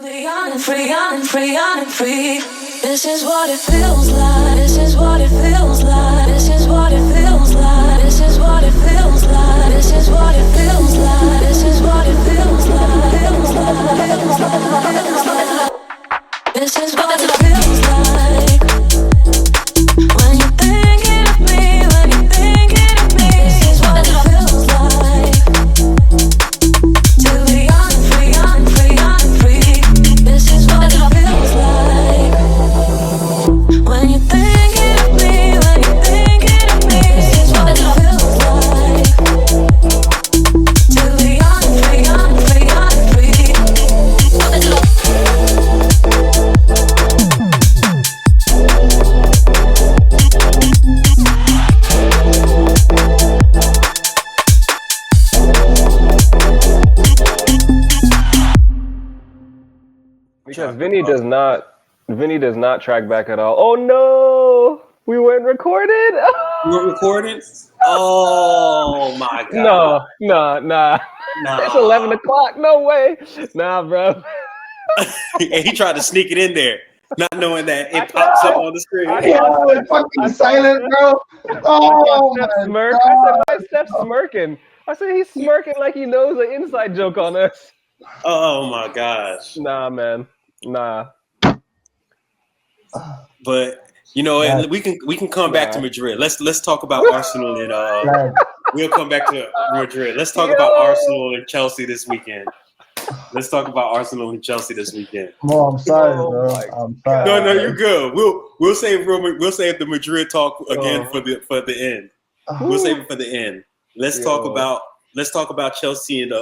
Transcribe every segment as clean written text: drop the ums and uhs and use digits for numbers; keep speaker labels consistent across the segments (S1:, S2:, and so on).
S1: Young and free, young and free, young and free. This is what it feels like. This is what it feels like. This is what it feels like. This is what it feels like. This is what it feels like. This is what it feels like. Feels like. Feels like. Feels like. This is what it feels like. When you're thinking of me, when you're thinking of me. This is what it feels like. To be young and free, young and free, young and free. This is what it feels like. When you're thinking of me, when you're thinking of me. This is what it feels like. To be young and free, young and free, young and free. What it looks.
S2: Because Vinny does not track back at all. Oh no, we weren't recorded.
S3: You weren't recorded? Oh my god!
S2: No. It's 11 o'clock. No way. Nah, bro.
S3: And he tried to sneak it in there, not knowing that it pops up on the screen.
S4: It's fucking silent, bro. Oh my god!
S2: I said, why is Steph smirking? I said he's smirking like he knows an inside joke on us.
S3: Oh my gosh!
S2: Nah, man. Nah.
S3: But you know, and we can come back to Madrid. Let's talk about Arsenal and we'll come back to Madrid. Let's talk about Arsenal and Chelsea this weekend. Let's talk about Arsenal and Chelsea this weekend.
S4: Oh, I'm sorry, bro. I'm sorry.
S3: No, you're good. We'll save the Madrid talk again for the end. We'll save it for the end. Let's talk about Chelsea and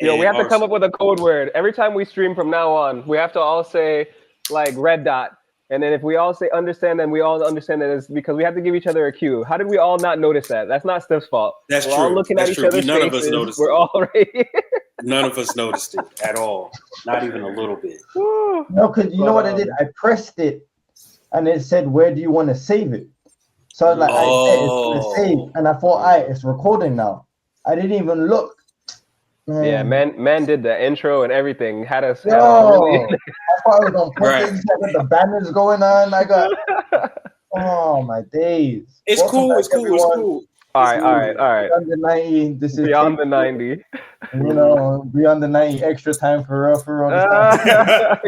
S2: Yo, we have to come up with a code word. Every time we stream from now on, we have to all say, like, red dot. And then if we all say understand, then we all understand that it's because we have to give each other a cue. How did we all not notice that? That's not Steph's fault.
S3: That's
S2: We're
S3: true.
S2: all looking at each other's
S3: None
S2: faces.
S3: of us noticed
S2: We're all right.
S3: None of us noticed it at all. Not even a little bit.
S4: No, because you know what I did? I pressed it, and it said, where do you want to save it? So I was like, I said, it's going to save. And I thought, it's recording now. I didn't even look. Man.
S2: Yeah, man did the intro and everything. Had us.
S4: Yo, I thought I was on footage. I got the banners going on. I got. Oh my days!
S3: It's cool. It's cool.
S2: All right.
S4: Beyond the 90. This is
S2: beyond the 90.
S4: You know, beyond the 90. Extra time for real.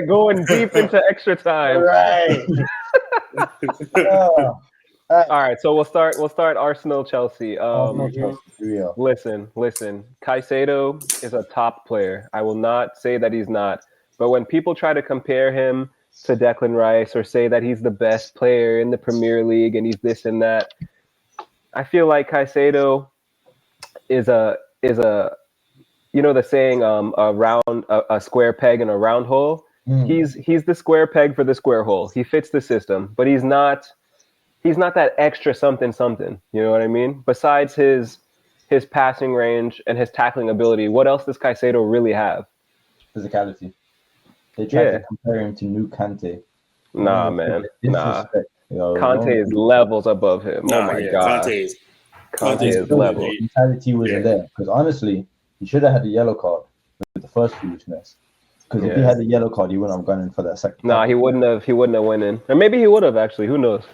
S2: Going deep into extra time.
S4: Right.
S2: All right, so we'll start Arsenal Chelsea. Listen. Caicedo is a top player. I will not say that he's not. But when people try to compare him to Declan Rice or say that he's the best player in the Premier League and he's this and that, I feel like Caicedo is a you know the saying a square peg in a round hole. He's the square peg for the square hole. He fits the system, but he's not that extra something. You know what I mean? Besides his passing range and his tackling ability, what else does Caicedo really have?
S4: Physicality. They tried to compare him to New Kante.
S2: Nah, man. Nah. Kante is levels above him. Oh my god. Kante is level.
S4: Mentality wasn't there. Because honestly, he should have had the yellow card with the first foolishness. Because if he had the yellow card, he wouldn't have gone in for that second.
S2: Nah, he wouldn't have went in. Or maybe he would have actually. Who knows?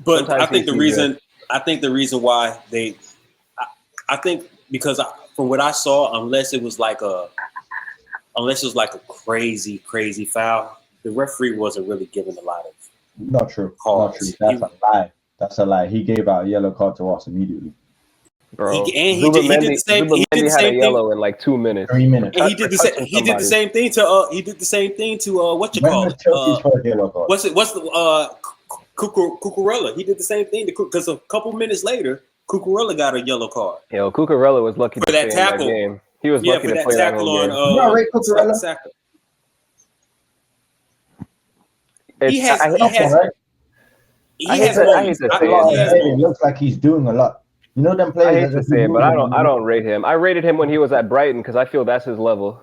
S3: But sometimes I think the reason why I think because from what I saw, unless it was like a crazy foul, the referee wasn't really giving a lot of.
S4: Not true.
S3: Cards.
S4: Not true. That's a lie. He gave out a yellow card to us immediately.
S2: Bro,
S3: he did the same. He did the same thing.
S2: Yellow in like 2 minutes.
S4: 3 minutes.
S3: And he did the same thing to what you call it? What's the Cucurella? He did the same thing because a couple minutes later, Cucurella got a yellow card.
S2: Yo, Cucurella was lucky
S3: for that tackle.
S2: That game. He was lucky to play that whole game.
S4: You know, Cucurella. It looks like he's doing a lot. You know them players.
S2: I hate to say it, but I don't rate him. I rated him when he was at Brighton because I feel that's his level.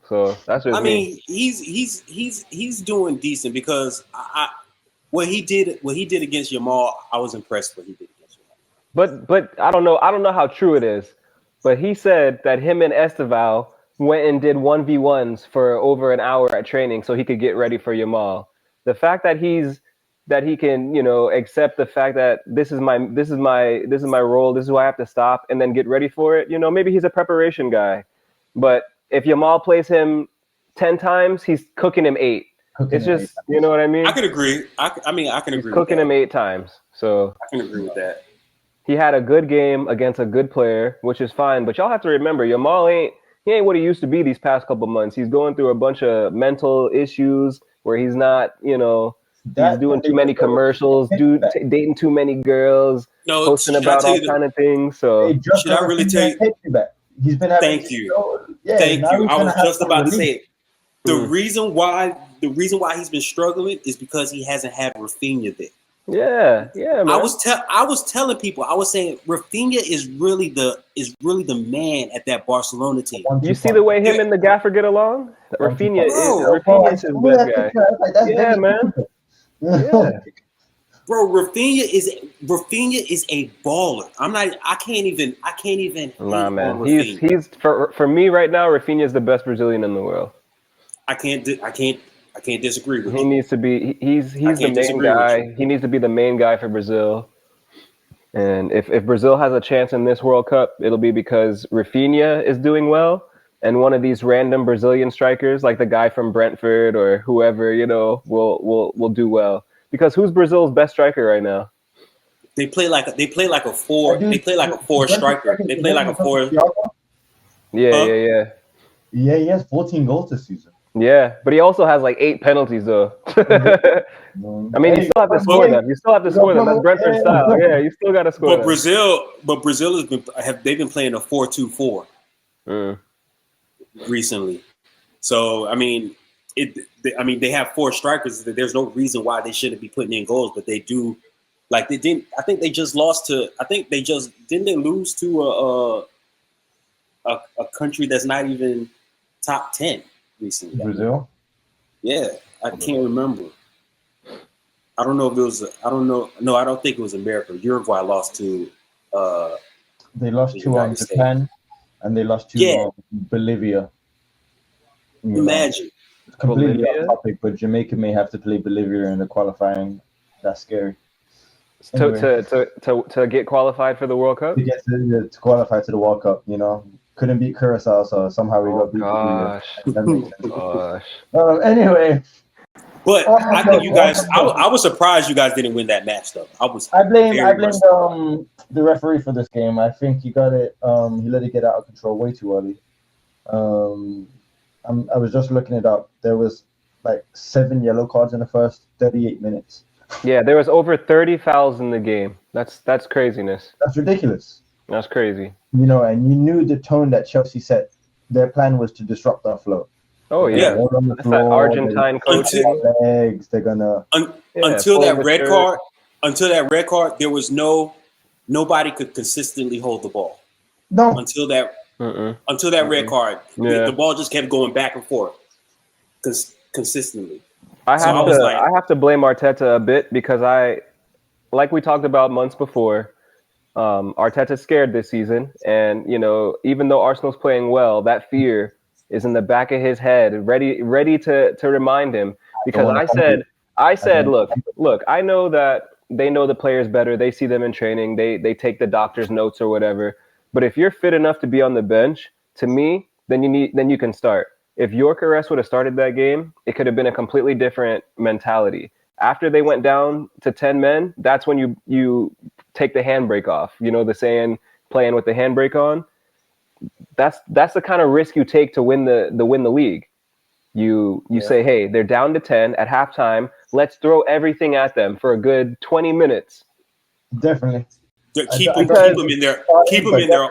S2: So that's just
S3: me. He's doing decent because what he did against Jamal, I was impressed with what he did against Jamal.
S2: But I don't know how true it is. But he said that him and Esteval went and did 1v1s for over an hour at training so he could get ready for Yamal. The fact that he can, accept the fact that this is my role, this is who I have to stop and then get ready for it. Maybe he's a preparation guy. But if Yamal plays him 10 times, he's cooking him 8. It's just, you know what I mean?
S3: I can agree. I can agree with that.
S2: Cooking him 8 times. So
S3: I can agree with that.
S2: He had a good game against a good player, which is fine. But y'all have to remember, Yamal ain't what he used to be these past couple months. He's going through a bunch of mental issues where he's not, he's doing too many commercials, dating too many girls, posting about all kind of things. So
S3: should I really tell you?
S4: He's been having.
S3: Thank you. Thank you. I was just about to say it. The reason why he's been struggling is because he hasn't had Rafinha there.
S2: Yeah, man.
S3: I was telling people, I was saying Rafinha is really the man at that Barcelona team.
S2: You see the way him and the gaffer get along? Rafinha is his best guy. Yeah, man. Yeah.
S3: Bro, Rafinha is a baller. I can't even.
S2: Nah, man. He's for me right now. Rafinha is the best Brazilian in the world.
S3: I can't disagree with
S2: him. He needs to be. He's the main guy. He needs to be the main guy for Brazil. And if Brazil has a chance in this World Cup, it'll be because Rafinha is doing well, and one of these random Brazilian strikers, like the guy from Brentford or whoever, will do well. Because who's Brazil's best striker right now?
S3: They play like a 4. They play like a 4 striker. They play like a 4.
S2: Yeah.
S4: Yeah, he has 14 goals this season.
S2: Yeah, but he also has like 8 penalties though. I mean, you still have to score them. That's Brentford style. Yeah, you still got to score.
S3: But Brazil has been playing a 4-2-4 recently. So I mean, they have 4 strikers. There's no reason why they shouldn't be putting in goals, but they do. Like they didn't. I think they just lost to. Didn't they lose to a country that's not even top 10 recently?
S4: Brazil?
S3: Yeah, I can't remember. I don't know if it was. I don't know. No, I don't think it was America. Uruguay lost to.
S4: They lost to Japan, and they lost to Bolivia.
S3: Imagine.
S4: Completely off topic, but Jamaica may have to play Bolivia in the qualifying. That's scary.
S2: Anyway. To get qualified for the World Cup?
S4: To qualify to the World Cup, couldn't beat Curacao, so somehow we got beat.
S2: Gosh.
S4: Anyway.
S3: But I think you guys. I was surprised you guys didn't win that match, though. I blame
S4: the referee for this game. I think he got it. He let it get out of control way too early. I was just looking it up. There was like 7 yellow cards in the first 38 minutes.
S2: Yeah, there was over 30 fouls in the game. That's craziness.
S4: That's ridiculous.
S2: That's crazy.
S4: And you knew the tone that Chelsea set. Their plan was to disrupt our flow.
S2: Oh yeah, that's that Argentine coaching.
S4: Legs, they're gonna
S3: until that red card. Until that red card, there was nobody could consistently hold the ball.
S4: No.
S3: Until that red card, the ball just kept going back and forth, consistently.
S2: I have to blame Arteta a bit because like we talked about months before, Arteta's scared this season, and even though Arsenal's playing well, that fear is in the back of his head, ready to remind him. Because I said, look, I know that they know the players better. They see them in training. They take the doctor's notes or whatever. But if you're fit enough to be on the bench, to me, then you can start. If Gyökeres would have started that game, it could have been a completely different mentality. After they went down to 10 men, that's when you take the handbrake off. The saying, playing with the handbrake on. That's the kind of risk you take to win the league. You say, hey, they're down to 10 at halftime. Let's throw everything at them for a good 20 minutes.
S4: Definitely.
S3: Keep them in their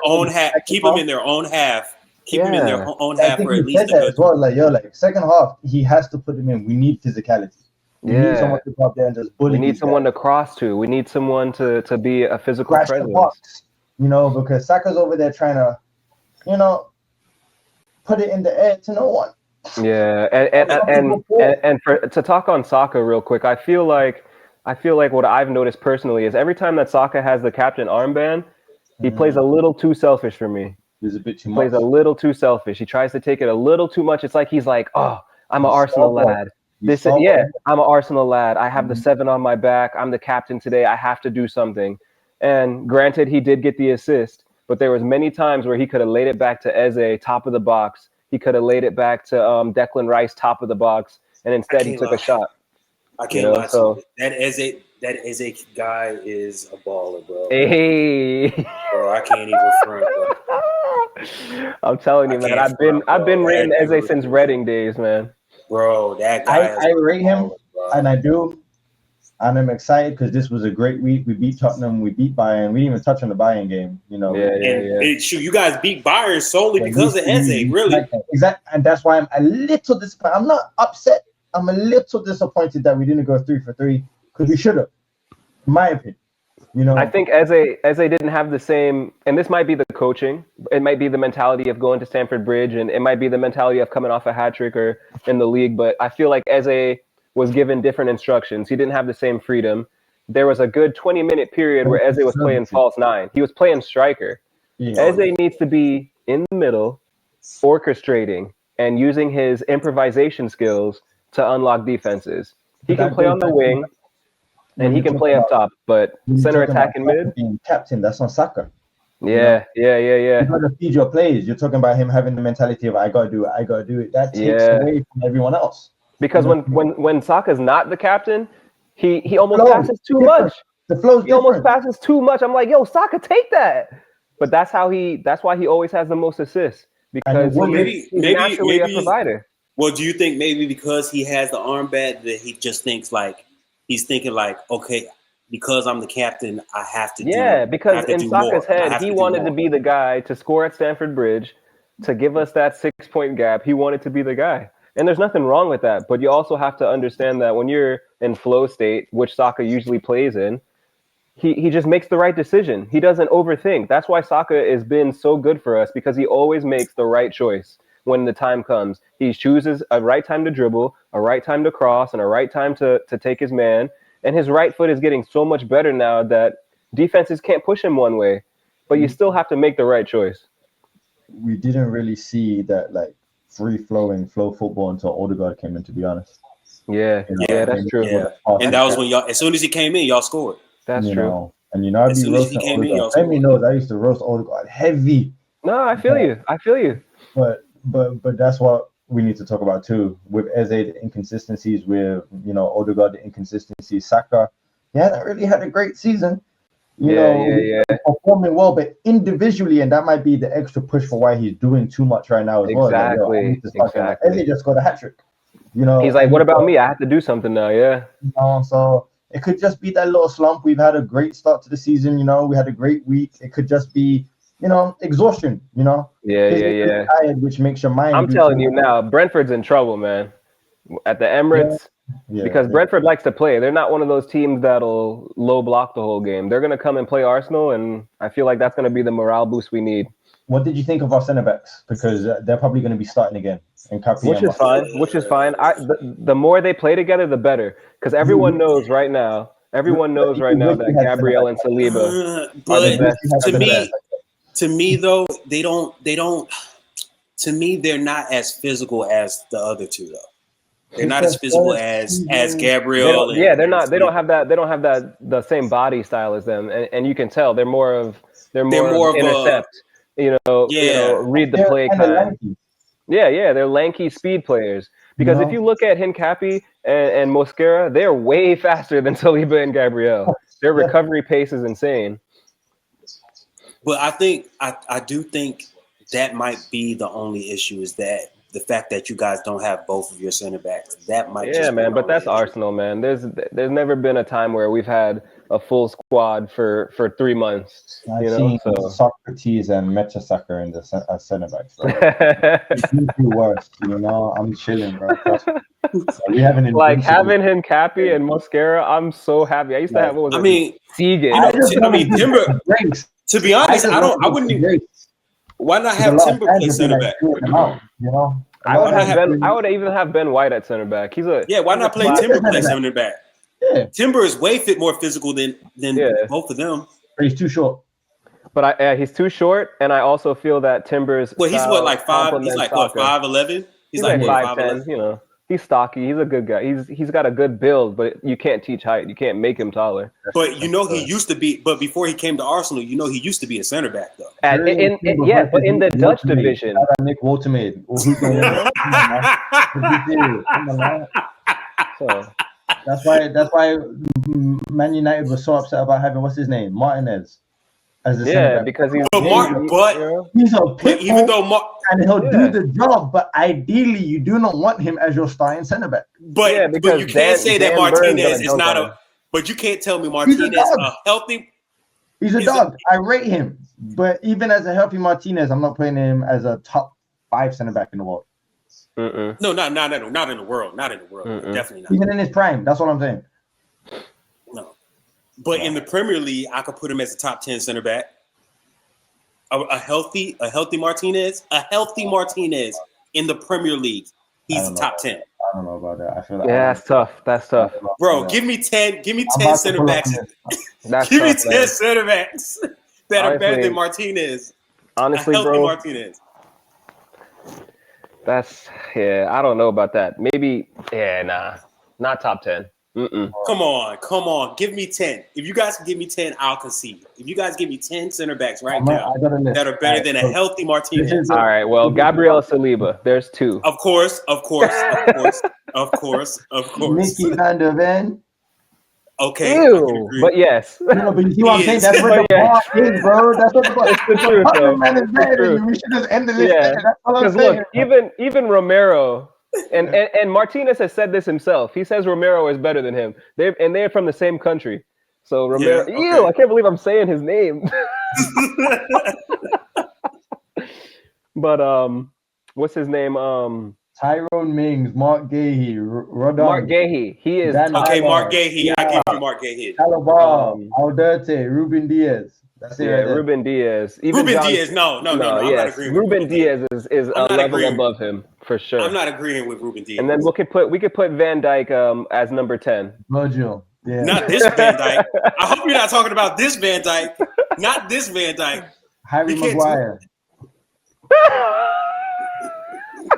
S3: own half. Keep them in their own half. Keep them in their own half for at least a good.
S4: As well. Second half, he has to put them in. We need physicality. We need someone to go up there and just bully.
S2: We need someone to cross to. We need someone to be a physical presence.
S4: The box, because Saka's over there trying to, put it in the air to no one.
S2: Yeah, and to talk on Saka real quick, I feel like what I've noticed personally is every time that Saka has the captain armband, he plays a little too selfish for me.
S4: He's a bit too much.
S2: Plays a little too selfish. He tries to take it a little too much. It's like he's like, oh, I'm an Arsenal lad. I'm an Arsenal lad. I have the 7 on my back. I'm the captain today. I have to do something. And granted, he did get the assist, but there was many times where he could have laid it back to Eze, top of the box. He could have laid it back to Declan Rice, top of the box, and instead he took a shot.
S3: I can't lie. So that Eze guy is a baller, bro.
S2: Hey,
S3: bro, I can't even front, bro.
S2: I'm telling you, man. I've been rating Eze since Reading days, man.
S3: Bro, that guy.
S4: I rate him, and I do. And I'm excited because this was a great week. We beat Tottenham. We beat Bayern. We didn't even touch on the Bayern game. You know.
S3: Shoot, you guys beat Bayern solely because of Eze, really.
S4: Exactly. And that's why I'm a little disappointed. I'm not upset. I'm a little disappointed that we didn't go 3 for 3 because we should have, in my opinion. You know.
S2: I think Eze didn't have the same, and this might be the coaching. It might be the mentality of going to Stamford Bridge, and it might be the mentality of coming off a hat trick or in the league. But I feel like Eze was given different instructions. He didn't have the same freedom. There was a good 20-minute period where Eze was playing false 9. He was playing striker. Yeah. Eze needs to be in the middle, orchestrating, and using his improvisation skills to unlock defenses. He can play on the wing, and he can play up top, but center attack and mid.
S4: Being captain, that's on Saka.
S2: Yeah. You
S4: got to feed your players. You're talking about him having the mentality of I gotta do it. That takes away from everyone else.
S2: Because when Saka's not the captain, he almost passes too much.
S4: The flow's
S2: he almost passes too much. I'm like, yo, Saka, take that. But that's why he always has the most assists, because he's naturally a provider.
S3: Well, do you think maybe because he has the armband that he just thinks like he's thinking like, okay, because I'm the captain, I have to do
S2: because in Saka's head, he wanted to be the guy to score at Stamford Bridge, to give us that 6-point gap. He wanted to be the guy. And there's nothing wrong with that, but you also have to understand that when you're in flow state, which Saka usually plays in, he just makes the right decision. He doesn't overthink. That's why Saka has been so good for us, because he always makes the right choice when the time comes. He chooses a right time to dribble, a right time to cross, and a right time to take his man. And his right foot is getting so much better now that defenses can't push him one way, but you still have to make the right choice.
S4: We didn't really see that like free-flowing flow football until Odegaard came in, to be honest.
S2: Yeah, that's true.
S3: Yeah. And that was when y'all, as soon as he came in, y'all scored.
S2: That's true.
S4: And I'd be roasting Odegaard. Amy knows I used to roast Odegaard heavy.
S2: No, I feel you.
S4: But that's what we need to talk about too. With Eze, the inconsistencies, with Odegaard, the inconsistencies. Saka, he hasn't really had a great season. Performing well, but individually, and that might be the extra push for why he's doing too much right now as well.
S2: Exactly.
S4: Eze just got a hat trick.
S2: He's like, what about me? I have to do something now. Yeah.
S4: So it could just be that little slump. We've had a great start to the season. We had a great week. It could just be, exhaustion.
S2: Yeah.
S4: Tired, which makes your mind.
S2: I'm telling you now, Brentford's in trouble, man. At the Emirates. Because Brentford likes to play. They're not one of those teams that'll low block the whole game. They're going to come and play Arsenal, and I feel like that's going to be the morale boost we need.
S4: What did you think of our centre backs? Because they're probably going to be starting again.
S2: Which is fine. The more they play together, the better. Because everyone knows right now that Gabriel and Saliba are the best.
S3: To me, though, they don't. To me, they're not as physical as the other two, though. They're not as physical as Gabriel.
S2: They're not. They don't have that. They don't have the same body style as them, and you can tell they're more of intercept. Read the play kind. They're lanky speed players. Because if you look at Hincapi and Mosquera, they're way faster than Saliba and Gabriel. Their recovery pace is insane.
S3: But I do think that might be the only issue, is that the fact that you guys don't have both of your center backs. That might
S2: but that's Arsenal, man. There's never been a time where we've had a full squad for 3 months.
S4: I've seen Socrates and Mertesacker in the center backs, bro. It's worse, I'm chilling, bro. We haven't
S2: having him Cappy and Mosquera. I'm so happy. I used to have
S3: Seagate. Timber. To be honest, I wouldn't even. Why not have Timber play center back?
S2: I would even have Ben White at center back.
S3: Why not play Timber play center back? Yeah. Timber is way more physical than both of them.
S4: But he's too short.
S2: But he's too short, and I also feel that Timber's.
S3: Well, he's what, like 5? He's like what, 5'11"?
S2: He's like 5'10". You know, he's stocky. He's a good guy. He's got a good build, but you can't teach height. You can't make him taller.
S3: But he used to be. But before he came to Arsenal, he used to be a center back though.
S2: But in the Dutch division,
S4: Nick Watermaid. So that's why Man United was so upset about having what's his name, Martinez.
S2: Because he's
S4: he's a pitbull, and he'll do the job. But ideally, you do not want him as your starting center back.
S3: But you can't say that Martinez is not a. But you can't tell me Martinez a healthy.
S4: He's a dog. I rate him, but even as a healthy Martinez, I'm not putting him as a top 5 center back in the world.
S3: No, not in the world. Not in the world. Definitely not.
S4: Even in his prime. That's what I'm saying.
S3: No. But in the Premier League, I could put him as a top 10 center back. A healthy Martinez in the Premier League, he's a top 10.
S4: I don't know about that. I feel like
S2: that's tough. That's tough.
S3: Bro, give me 10 center backs. Give me 10 center backs that are better than Martinez.
S2: Honestly, bro, Martinez. I don't know about that. Maybe, not top 10.
S3: Come on. Give me 10. If you guys can give me 10, I'll concede. If you guys give me 10 center backs now that are better than a healthy Martinez.
S2: All right, well, Gabriel Saliba, there's 2.
S3: Of course.
S4: Mickey van der Ven.
S3: Okay.
S2: Ew, but yes.
S4: But you see what I'm saying? That's what the bar is, bro. That's what the bar is. The truth, we should just end the list. Yeah. That's all I'm saying.
S2: Look, even Romero, and Martinez has said this himself. He says Romero is better than him. They're from the same country. So Romero, ew, I can't believe I'm saying his name. But what's his name?
S4: Tyrone Mings, Mark Gahey, Rodon.
S2: Mark Gahey, he is.
S3: Okay, Mark Gahey. I give you Mark Gahey.
S4: Calabar, Alderte, Ruben Diaz. That's it.
S2: Yeah, right, Ruben Diaz.
S3: Diaz. No. I'm not agreeing.
S2: Ruben Diaz is a level above him for sure.
S3: I'm not agreeing with Ruben Diaz.
S2: And then we could put Van Dijk as number 10.
S4: Virgil. Yeah.
S3: Not this Van Dijk. I hope you're not talking about this Van Dijk. Not this Van Dijk.
S4: Harry Maguire.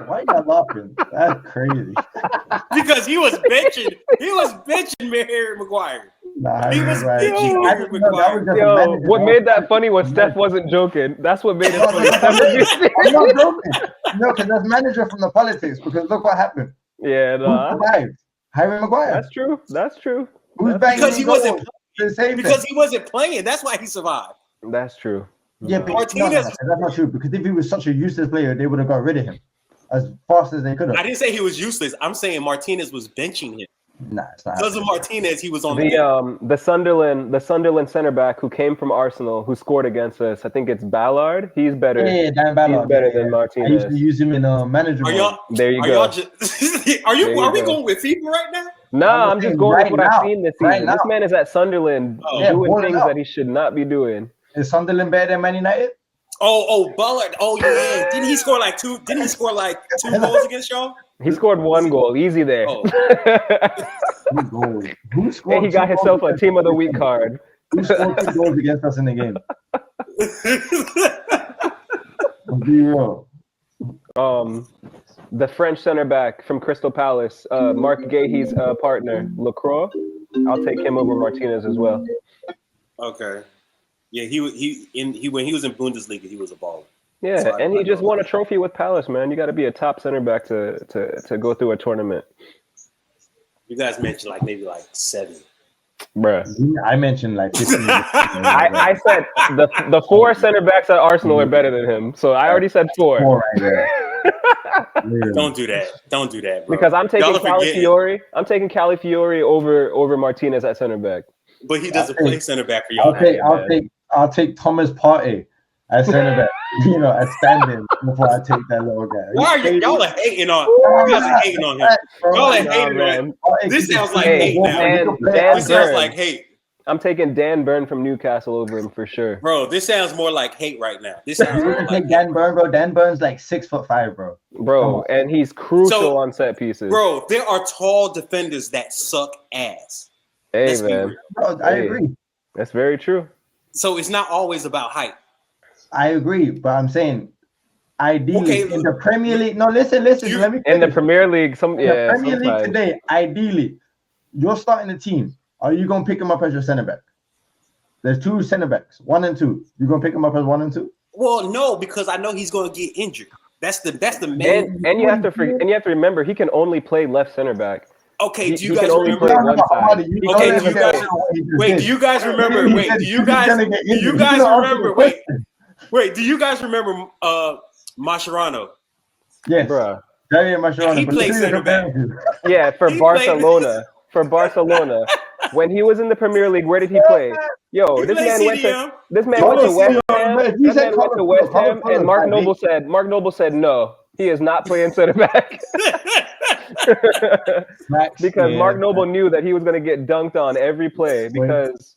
S4: Why are you laughing? That's crazy.
S3: Because he was benching Harry Maguire.
S4: He was benching Harry Maguire.
S2: What made that funny was Steph wasn't joking. That's what made it funny.
S4: I'm not joking. No, because that's manager from the politics. Because look what happened.
S2: Yeah,
S4: Who survived? Harry Maguire.
S2: That's true.
S4: Who's because he
S3: wasn't playing. That's why he survived.
S2: That's true.
S4: Yeah, but Martinez. That's not true. Because if he was such a useless player, they would have got rid of him as fast as they could have.
S3: I didn't say he was useless. I'm saying Martinez was benching him.
S4: Nah, it's not.
S3: Because of Martinez, he was on
S2: the Sunderland center back who came from Arsenal, who scored against us. I think it's Ballard. He's better.
S4: Yeah, Dan Ballard.
S2: He's better than Martinez.
S4: I used to use him in manager.
S2: There you go.
S3: Are we going with FIFA right now?
S2: No, I'm just going with what I've seen this season. This man is at Sunderland doing things that he should not be doing.
S4: Is Sunderland better than Man United?
S3: Oh, Ballard. Oh, yeah. Didn't he score like 2 goals against y'all?
S2: He scored 1 goal. Easy there.
S3: Oh.
S4: Who scored?
S2: And he got himself a Team of the Week card.
S4: Who scored 2 goals against us in the game? Be real.
S2: The French center back from Crystal Palace, Mark Gahey's partner, Lacroix. I'll take him over Martinez as well.
S3: Okay. Yeah, when he was in Bundesliga, he was a baller.
S2: Yeah, so and he just won a trophy with Palace, man. You got to be a top center back to go through a tournament.
S3: You guys mentioned maybe 7.
S2: Bruh.
S4: I mentioned 15.
S2: I said the 4 center backs at Arsenal are better than him. So I already said 4.
S4: 4 right there.
S3: Don't do that, bro.
S2: Because I'm taking Calafiori. I'm taking Calafiori over Martinez at center back.
S3: But he doesn't play center back for y'all.
S4: I'll take Thomas Partey as center back. At standing before I take that little guy.
S3: Why are y'all are hating on? You guys are hating on him. Y'all are hating on him. This sounds like hate now. This sounds like hate.
S2: I'm taking Dan Burn from Newcastle over him for sure.
S3: Bro, this sounds more like hate right now. This sounds more like
S4: Dan Burn, bro. Dan Burn's 6'5", bro.
S2: Bro, and he's crucial on set pieces.
S3: Bro, there are tall defenders that suck ass.
S2: Hey, man.
S4: Bro, I agree.
S2: That's very true.
S3: So it's not always about height.
S4: I agree, but I'm saying ideally in the Premier League. No, listen. Let me finish.
S2: In the Premier League,
S4: the Premier League today, ideally, you're starting a team. Are you gonna pick him up as your centre back? There's 2 centre backs, 1 and 2. You gonna pick him up as 1 and 2?
S3: Well, no, because I know he's gonna get injured. That's the main.
S2: And you have to remember he can only play left center back.
S3: Okay,
S2: do you guys remember? Okay,
S3: do you guys wait? Do you guys remember? Wait, do you guys remember? Wait, do you guys remember Mascherano?
S4: Yes, bro. Mascherano.
S3: He played center back.
S2: Yeah, for Barcelona. For Barcelona. When he was in the Premier League, where did he play? Yo, this man went to West Ham, and Mark Noble said no, he is not playing center back. Because Mark Noble knew that he was going to get dunked on every play, because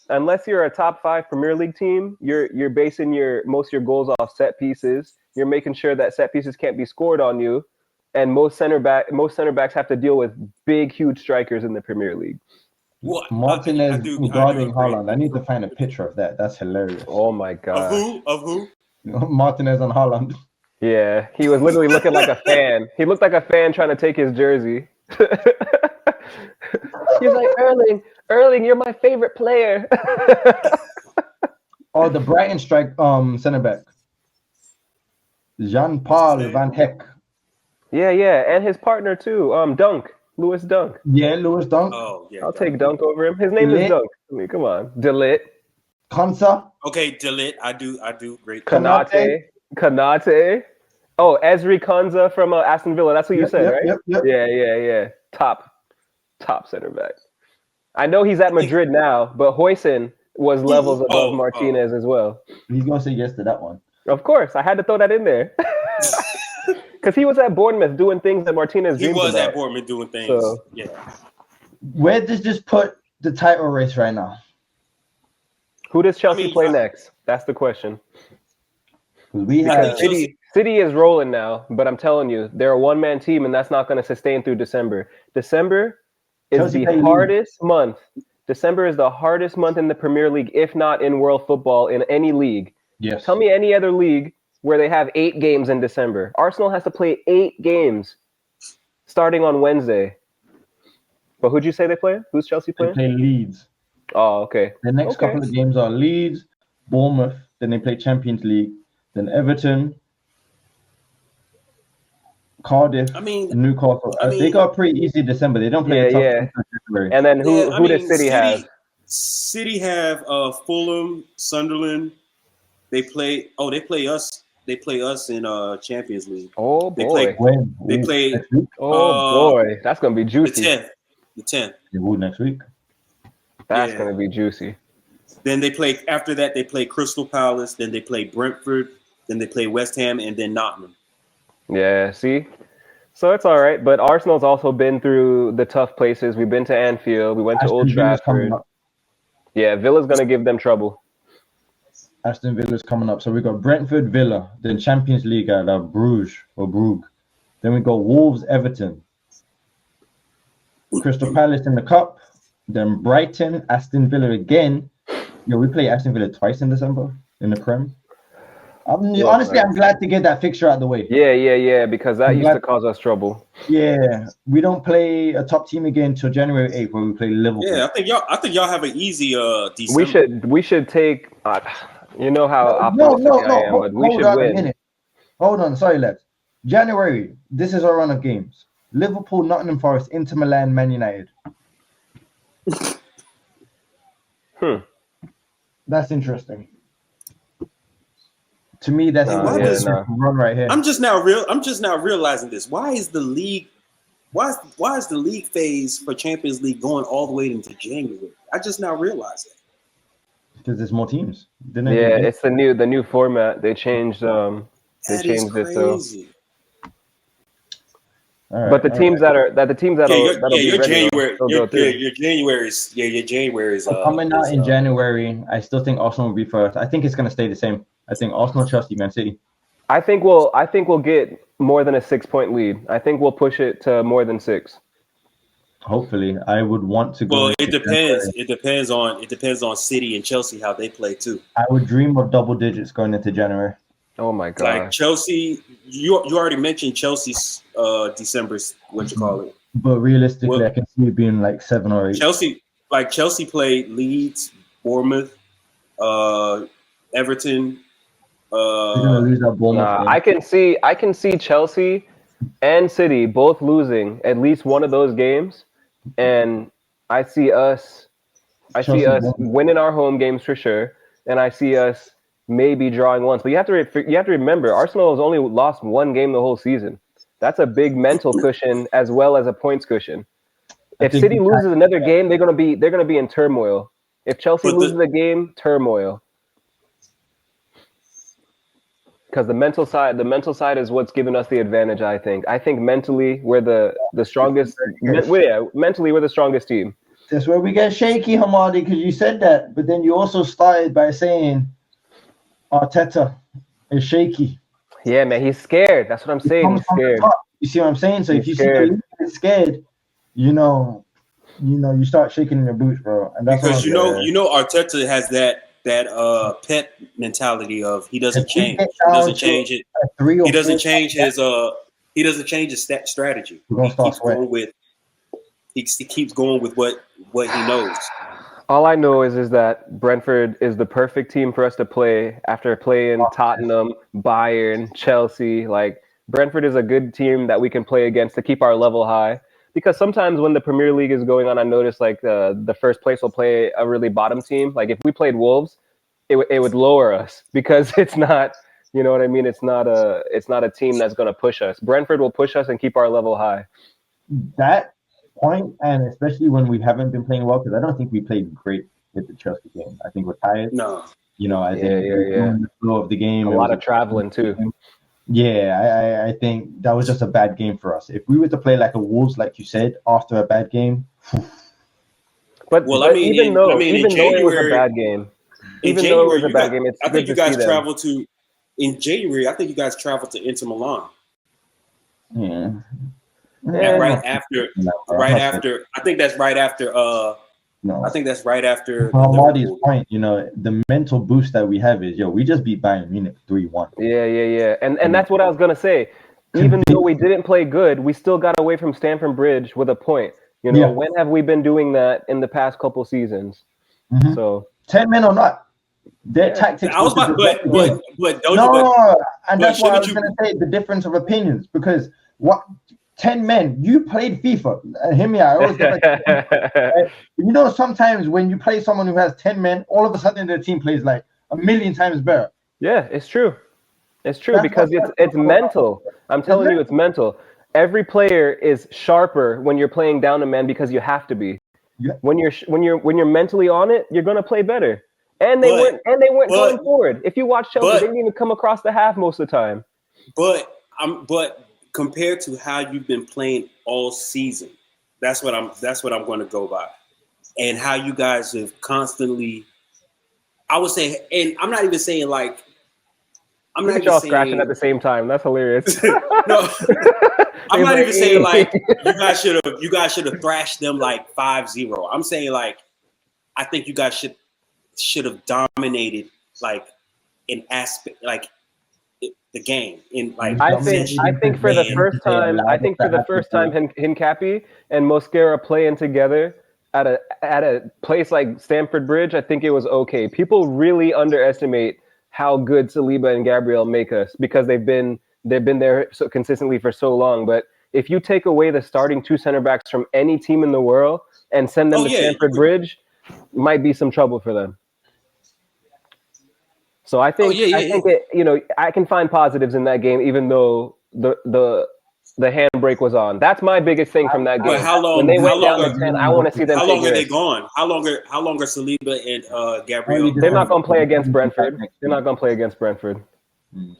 S2: unless you're a top 5 Premier League team, you're basing most of your goals off set pieces. You're making sure that set pieces can't be scored on you. And most center backs have to deal with big, huge strikers in the Premier League.
S3: What?
S4: Martinez guarding Haaland. I need to find a picture of that. That's hilarious.
S2: Oh my god.
S3: Of who?
S4: Martinez on Haaland.
S2: Yeah, he was literally looking like a fan. He looked like a fan trying to take his jersey. He's like, Erling, you're my favorite player.
S4: Oh, the Brighton strike center back. Jean-Paul Van Heck.
S2: Yeah, and his partner too, Lewis Dunk.
S4: Yeah, Lewis Dunk.
S3: Oh, yeah.
S2: I'll take Dunk over him. His name is Dunk. I mean, come on, Delit.
S4: Konsa.
S3: Okay, Delit. I do. Great.
S2: Konate. Oh, Ezri Konsa from Aston Villa. That's what you said, right?
S4: Yep.
S2: Yeah. Top center back. I know he's at Madrid now, but Huijsen was levels above Martinez as well.
S4: He's gonna say yes to that one.
S2: Of course, I had to throw that in there. Because he was at Bournemouth doing things that Martinez dreams about.
S3: He was at Bournemouth doing things. So, yeah.
S4: Where does this put the title race right now?
S2: Who does Chelsea play next? That's the question. City is rolling now, but I'm telling you, they're a one-man team, and that's not going to sustain through December. December is the hardest month. December is the hardest month in the Premier League, if not in world football, in any league.
S4: Yes.
S2: Tell me any other league where they have 8 games in December. Arsenal has to play 8 games starting on Wednesday. But who'd you say they play? Who's Chelsea playing?
S4: They play Leeds.
S2: Oh, okay.
S4: The next couple of games are Leeds, Bournemouth, then they play Champions League, then Everton, Cardiff, Newcastle. They got a pretty easy December. They don't play
S2: January. And then who does City have?
S3: City have Fulham, Sunderland. They play us. They play us in Champions League.
S2: Oh boy!
S3: They play.
S2: Oh boy, that's gonna be juicy.
S3: The 10th.
S4: They will next week.
S2: That's gonna be juicy.
S3: Then they play. After that, they play Crystal Palace. Then they play Brentford. Then they play West Ham, and then Nottingham.
S2: Yeah. See, so it's all right. But Arsenal's also been through the tough places. We've been to Anfield. We went to Old Trafford. Yeah, Villa's gonna give them trouble.
S4: Aston Villa's coming up. So we got Brentford, Villa, then Champions League at Bruges or Brugge. Then we got Wolves, Everton. Crystal Palace in the Cup. Then Brighton, Aston Villa again. Yeah, we play Aston Villa twice in December in the Prem. Honestly, I'm glad to get that fixture out of the way.
S2: Yeah, because that used to cause us trouble.
S4: Yeah, we don't play a top team again until January 8th when we play Liverpool.
S3: Yeah, I think y'all have an easy December.
S2: We should take. You know how optimistic I am, but we should win.
S4: Hold on, sorry, lads. January, this is our run of games. Liverpool, Nottingham Forest, Inter Milan, Man United. That's interesting. To me, that's a run right here.
S3: I'm just now realizing this. Why is the league phase for Champions League going all the way into January? I just now realized it.
S4: Because there's more teams.
S2: It's the new format. They changed it so. Right, but the teams that'll be ready
S3: your January is
S4: coming out in January. I still think Arsenal will be first. I think it's going to stay the same. I think Arsenal, Chelsea, Man City.
S2: I think we'll get more than a 6-point lead. I think we'll push it to more than 6.
S4: Hopefully, I would want to go.
S3: Well, it depends. It depends on City and Chelsea how they play too.
S4: I would dream of double digits going into January.
S2: Oh my god!
S3: Like Chelsea, you already mentioned Chelsea's December's what you call it.
S4: But realistically, I can see it being like 7 or 8.
S3: Chelsea played Leeds, Bournemouth, Everton.
S4: They're gonna lose that Bournemouth.
S2: I can see Chelsea and City both losing at least one of those games, and I see us winning our home games for sure, and I see us maybe drawing once. But you have to remember, Arsenal has only lost one game the whole season. That's a big mental cushion as well as a points cushion. If City loses another game, they're gonna be in turmoil. If Chelsea loses a game, turmoil. Because the mental side is what's given us the advantage. I think mentally we're the strongest. Mentally we're the strongest team.
S4: That's where we get shaky, Hamadi, because you said that, but then you also started by saying Arteta is shaky.
S2: Yeah, man, he's scared. That's what I'm saying. He's scared.
S4: You see what I'm saying? So if you see the scared, you start shaking in your boots, bro. And that's
S3: because you know Arteta has that pet mentality of he doesn't change. He doesn't change it. He doesn't change his strategy. He keeps going with what he knows.
S2: All I know is that Brentford is the perfect team for us to play after playing Tottenham, Bayern, Chelsea. Like, Brentford is a good team that we can play against to keep our level high. Because sometimes when the Premier League is going on, I notice like the first place will play a really bottom team. Like if we played Wolves, it would lower us because it's not, you know what I mean? It's not a team that's going to push us. Brentford will push us and keep our level high.
S4: That point, and especially when we haven't been playing well, because I don't think we played great with the Chelsea game. I think we're tired.
S3: No.
S4: I think the flow of the game.
S2: A lot of traveling too.
S4: Yeah, I think that was just a bad game for us. If we were to play like a Wolves, like you said, after a bad game.
S2: Even though it was a bad game,
S3: I think you guys traveled to in January. I think you guys traveled to Inter Milan.
S4: Yeah.
S3: And right after. I think that's right after. I think that's right after.
S4: Marty's point, the mental boost that we have is, we just beat Bayern Munich 3-1.
S2: Yeah. And that's what I was gonna say. Even though we didn't play good, we still got away from Stamford Bridge with a point. When have we been doing that in the past couple seasons?
S4: Mm-hmm.
S2: So
S4: 10 men or not, their tactics.
S3: I was about,
S4: and that's why I was gonna say the difference of opinions, because 10 men, you played FIFA. Hear me out. I always get sometimes when you play someone who has 10 men, all of a sudden their team plays like a million times better.
S2: Yeah, it's true. It's true because it's mental. I'm telling you, it's mental. Every player is sharper when you're playing down a man because you have to be. Yeah. When you're mentally on it, you're gonna play better. And they weren't going forward. If you watch Chelsea, they didn't even come across the half most of the time.
S3: But compared to how you've been playing all season, that's what I'm going to go by, and how you guys have constantly. I would say, and I'm not even saying like. I'm not
S2: y'all scratching at the same time. That's hilarious.
S3: No, I'm not even saying like you guys should have thrashed them like 5-0. I'm saying like I think you guys should have dominated like an aspect like the game in like.
S2: I think for the first time, Hincapi and Mosquera playing together at a place like Stamford Bridge, I think it was okay. People really underestimate how good Saliba and Gabriel make us because they've been there so consistently for so long. But if you take away the starting two center backs from any team in the world and send them to Stamford Bridge, might be some trouble for them. So I think I can find positives in that game, even though the handbrake was on. That's my biggest thing from that game.
S3: But how long?
S2: When they went down to 10, I want to see them.
S3: How long are they gone? How long are Saliba and Gabriel?
S2: They're not going to play against Brentford.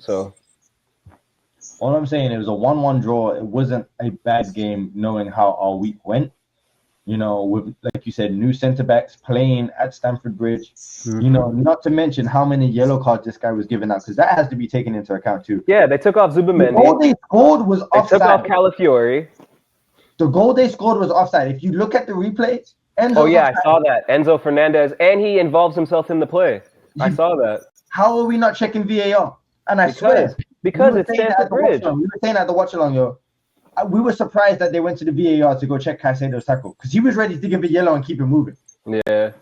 S2: So
S4: all I'm saying, it was a 1-1 draw. It wasn't a bad game, knowing how our week went. With, like you said, new centre backs playing at Stamford Bridge. Mm-hmm. Not to mention how many yellow cards this guy was giving out, because that has to be taken into account too.
S2: Yeah, they took off Zubamendi.
S4: All they scored was offside.
S2: They took off Calafiori.
S4: The goal they scored was offside. If you look at the replay, Enzo's offside.
S2: I saw that. Enzo Fernandez, and he involves himself in the play. I saw that.
S4: How are we not checking VAR? And I swear,
S2: because it's Stamford Bridge.
S4: We were saying at the watch along, yo. We were surprised that they went to the VAR to go check Caicedo's tackle because he was ready to give a yellow and keep it moving.
S2: Yeah.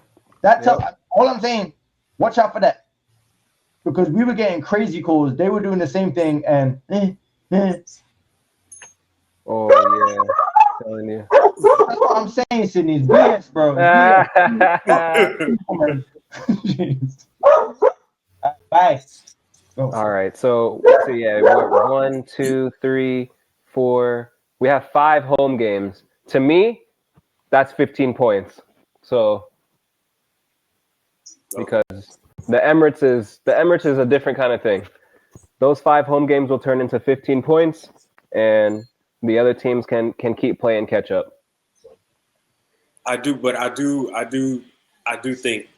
S4: All I'm saying, watch out for that. Because we were getting crazy calls. They were doing the same thing and
S2: Oh yeah. I'm telling you.
S4: That's what I'm saying, Sydney. It's BS, bro. Bye. Go.
S2: All right. So yeah, we're 1, 2, 3, 4. We have 5 home games. To me, that's 15 points. So because the Emirates is a different kind of thing. Those 5 home games will turn into 15 points, and the other teams can keep playing catch up.
S3: I do think,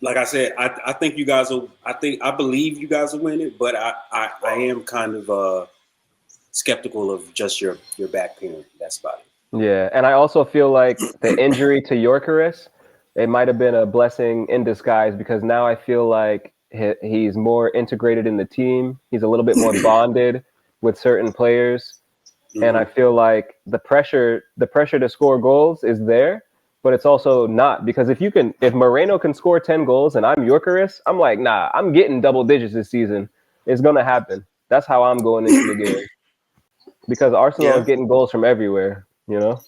S3: like I said, I think you guys will. I believe you guys will win it, but I am kind of skeptical of just your back pain. That's about it.
S2: Yeah, and I also feel like the injury to Gyökeres, it might have been a blessing in disguise because now I feel like he's more integrated in the team. He's a little bit more bonded with certain players. Mm-hmm. And I feel like the pressure to score goals is there, but it's also not, because if Moreno can score 10 goals and I'm Gyökeres, I'm like, nah, I'm getting double digits this season. It's going to happen. That's how I'm going into the game. Because Arsenal is getting goals from everywhere, you know?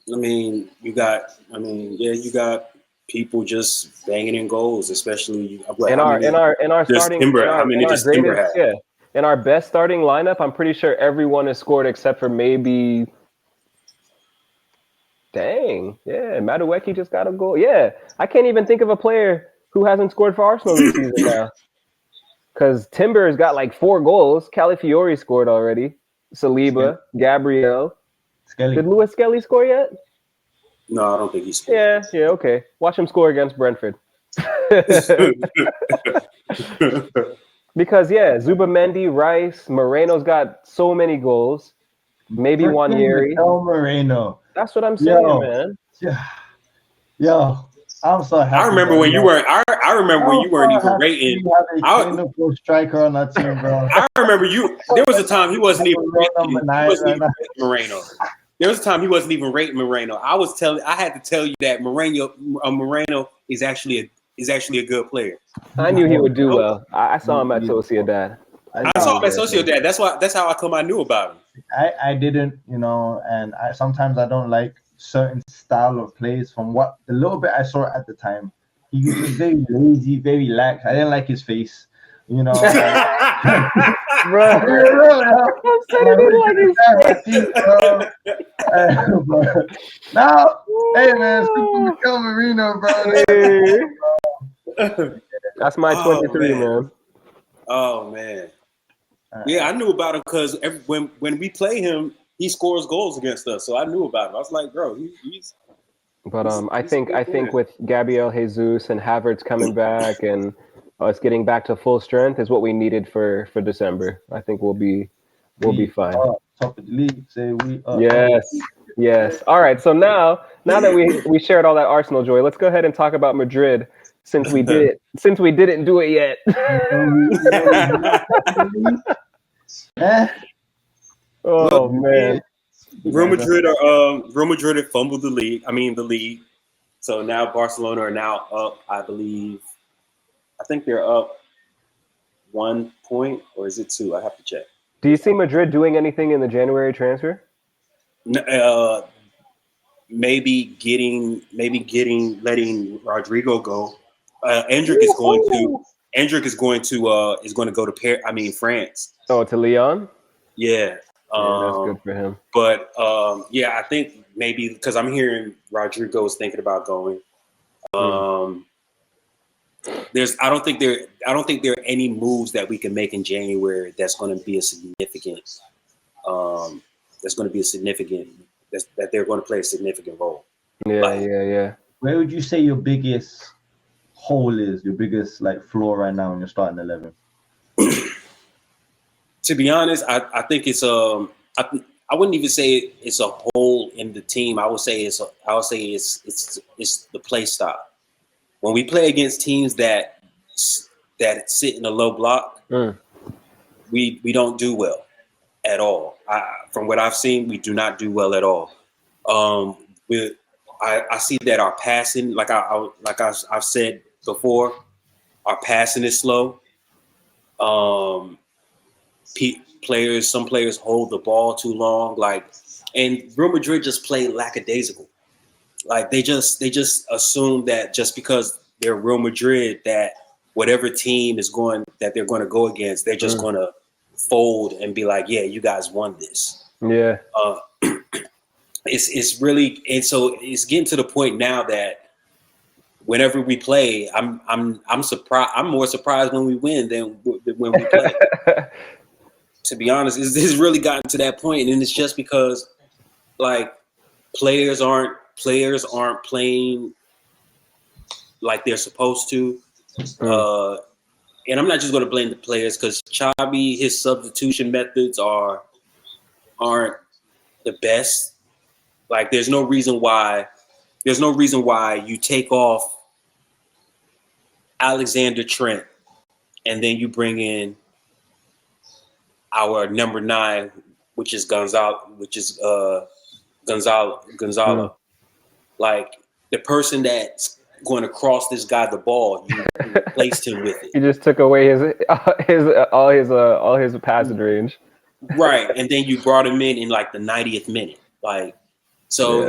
S3: You got people just banging in goals, especially
S2: in our starting
S3: Timber.
S2: In our best starting lineup, I'm pretty sure everyone has scored except for maybe. Dang, yeah, Madueke just got a goal. Yeah, I can't even think of a player who hasn't scored for Arsenal this season now. Because Timber's got like 4 goals. Calafiori scored already. Saliba, Gabriel.
S4: Skelly.
S2: Did Lewis Skelly score yet?
S3: No, I don't think he scored.
S2: Yeah, okay. Watch him score against Brentford. Because, Zubamendi, Rice, Moreno's got so many goals. Maybe Waneri.
S4: Moreno.
S2: That's what I'm saying, man.
S4: Yo, I'm so happy.
S3: I remember when you weren't. I remember when you weren't even rating.
S4: Striker on that team, bro.
S3: I remember you. There was a time he wasn't even rating Moreno. There was a time he wasn't even rating Moreno. I had to tell you that Moreno is actually a good player.
S2: I knew he would do well. I saw him at Sociedad.
S3: I saw him at Sociedad. That's how I come. I knew about him.
S4: I didn't, and sometimes I don't like certain style of plays from what the little bit I saw at the time. He was very lazy, very lax. I didn't like his face, Bro, I'm now, hey man, Super Marino, bro.
S2: That's my 23, man.
S3: Oh man. Yeah, I knew about him because when we play him, he scores goals against us. So I knew about him. I was like, bro, he's.
S2: But I think with Gabriel Jesus and Havertz coming back and us getting back to full strength is what we needed for December. I think we'll be fine.
S4: Top of the league, say we are.
S2: Yes. All right. So now that we shared all that Arsenal joy, let's go ahead and talk about Madrid. Since we didn't do it yet. Oh man.
S3: Real Madrid have fumbled the league. So now Barcelona are now up, I believe. I think they're up 1 point, or is it 2? I have to check.
S2: Do you see Madrid doing anything in the January transfer?
S3: Maybe letting Rodrigo go. Endrick is going to go to France.
S2: Oh, to Lyon?
S3: Yeah.
S2: That's good for him.
S3: But I think maybe because I'm hearing Rodrigo is thinking about going. I don't think there are any moves that we can make in January that's going to be a significant. That they're going to play a significant role.
S2: Yeah.
S4: Where would you say your biggest hole is? Your biggest flaw right now in your starting 11?
S3: To be honest, I think it's I I wouldn't even say it's a hole in the team. I would say it's the play style. When we play against teams that sit in a low block, we don't do well at all. From what I've seen, we do not do well at all. I see that our passing, like I've said before, our passing is slow. Some players hold the ball too long. And Real Madrid just play lackadaisical. Like they just assume that just because they're Real Madrid, that whatever team that they're going to go against, they're just going to fold and be like, yeah, you guys won this.
S2: Yeah.
S3: It's really, and so it's getting to the point now that whenever we play, I'm surprised. I'm more surprised when we win than when we play. To be honest, it's really gotten to that point, and it's just because like players aren't playing like they're supposed to. And I'm not just going to blame the players because Xabi, his substitution methods aren't the best. Like there's no reason why you take off Alexander Trent and then you bring in our number 9, which is Gonzalo. Like the person that's going to cross this guy the ball, you replaced him with it.
S2: You just took away all his passing range.
S3: Right, and then you brought him in like the 90th minute. Like, so